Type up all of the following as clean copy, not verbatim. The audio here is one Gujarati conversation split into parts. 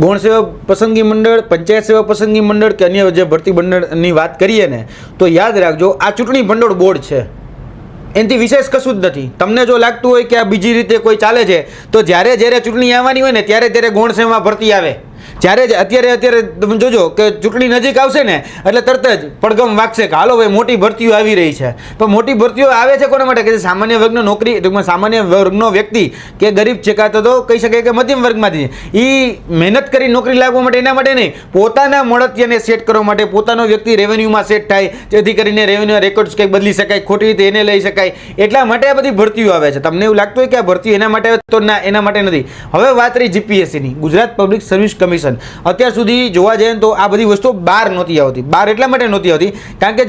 ગૌણ સેવા પસંદગી મંડળ, પંચાયત સેવા પસંદગી મંડળ કે અન્ય જે ભરતી મંડળની વાત કરીએ ને તો યાદ રાખજો આ ચૂંટણી ભંડોળ બોર્ડ છે, એનાથી વિશેષ કશું જ નથી. તમને જો લાગતું હોય કે આ બીજી રીતે કોઈ ચાલે છે તો જ્યારે ચૂંટણી આવવાની હોય ને ત્યારે ગૌણ સેવામાં ભરતી આવે. અત્યારે તમે જોજો કે ચૂંટણી નજીક આવશે ને એટલે તરત જ પડઘમ વાગશે કે હાલો ભાઈ મોટી ભરતીઓ આવી રહી છે. પણ મોટી ભરતીઓ આવે છે કોના માટે? કે સામાન્ય વર્ગનો નોકરી, ટૂંકમાં સામાન્ય વર્ગનો વ્યક્તિ કે ગરીબ છે કાં તો કહી શકાય કે મધ્યમ વર્ગમાંથી એ મહેનત કરી નોકરી લાગવા માટે, એના માટે નહીં, પોતાના મળતિયાને સેટ કરવા માટે, પોતાનો વ્યક્તિ રેવન્યુમાં સેટ થાય જેથી કરીને રેવન્યુ રેકોર્ડ્સ કંઈક બદલી શકાય, ખોટી રીતે એને લઈ શકાય, એટલા માટે આ બધી ભરતીઓ આવે છે. તમને એવું લાગતું હોય કે આ ભરતી એના માટે, તો ના, એના માટે નથી. હવે વાત રહી જીપીએસસીની, ગુજરાત પબ્લિક સર્વિસ કમિશન. અત્યાર સુધી જોવા જઈએ તો આ બધી વસ્તુઓ બહાર નહોતી આવતી. બહાર એટલા માટે નહોતી આવતી કારણ કે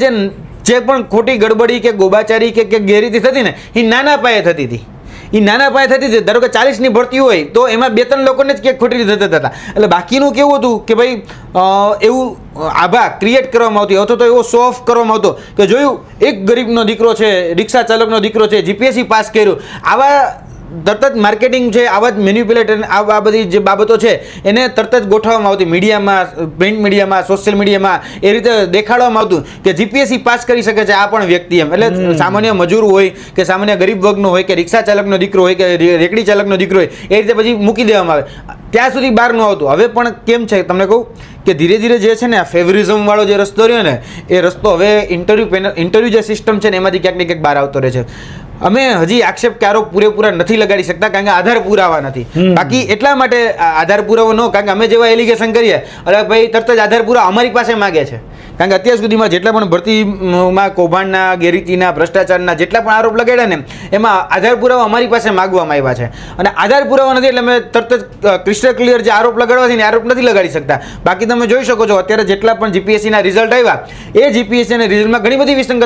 જે પણ ખોટી ગડબડી કે ગોબાચારી કે ગેરરીતિ થતી ને એ નાના પાયે થતી હતી. ધારો કે 40ની ભરતી હોય તો એમાં 2-3 લોકોને જ ક્યાંક ખોટી રીતે થતા હતા. એટલે બાકીનું કેવું હતું કે ભાઈ એવું આભા ક્રિએટ કરવામાં આવતી, અથવા તો એવો શો ઓફ કરવામાં આવતો કે જોયું એક ગરીબનો દીકરો છે, રિક્ષા ચાલકનો દીકરો છે, જીપીએસસી પાસ કર્યું. આવા તરત જ માર્કેટિંગ છે, આવા જ મેન્યુપ્યુલેટર, આ બધી જે બાબતો છે એને તરત જ ગોઠવવામાં આવતી મીડિયામાં, પ્રિન્ટ મીડિયામાં, સોશિયલ મીડિયામાં, એ રીતે દેખાડવામાં આવતું કે જીપીએસસી પાસ કરી શકે છે આ પણ વ્યક્તિ એમ. એટલે સામાન્ય મજૂર હોય કે સામાન્ય ગરીબ વર્ગનો હોય કે રિક્ષા ચાલકનો દીકરો હોય કે રેકડી ચાલકનો દીકરો હોય, એ રીતે પછી મૂકી દેવામાં આવે. ત્યાં સુધી બહાર ન આવતું. હવે પણ કેમ છે તમને કહું કે ધીરે ધીરે જે છે ને આ ફેવરિઝમ વાળો જે રસ્તો રહ્યો ને એ રસ્તો હવે ઇન્ટરવ્યૂ જે સિસ્ટમ છે ને એમાંથી ક્યાંક ને ક્યાંક બહાર આવતો રહે છે. અમે હજી આક્ષેપ કે આરોપ પૂરેપૂરા નથી લગાડી શકતા કારણ કે આધાર પુરાવા નથી. બાકી એટલા માટે આધાર પુરાવો ન, કારણ કે અમે જેવા એલિગેશન કરીએ અરે ભાઈ તરત જ આધાર પુરાવા અમારી પાસે માગે છે. કારણ કે અત્યાર સુધીમાં જેટલા પણ ભરતીમાં કૌભાંડના, ગેરરીતિના, ભ્રષ્ટાચારના જેટલા પણ આરોપ લગાડ્યા ને એમાં આધાર પુરાવા અમારી પાસે માગવામાં આવ્યા છે. અને આધાર પુરાવા નથી એટલે અમે તરત જ ક્રિસ્ટલ ક્લિયર જે આરોપ લગાડવા છે ને આરોપ નથી લગાડી શકતા. બાકી તમે જોઈ શકો છો અત્યારે જેટલા પણ જીપીએસસીના રિઝલ્ટ આવ્યા એ જીપીએસસીના રિઝલ્ટમાં ઘણી બધી વિસંગત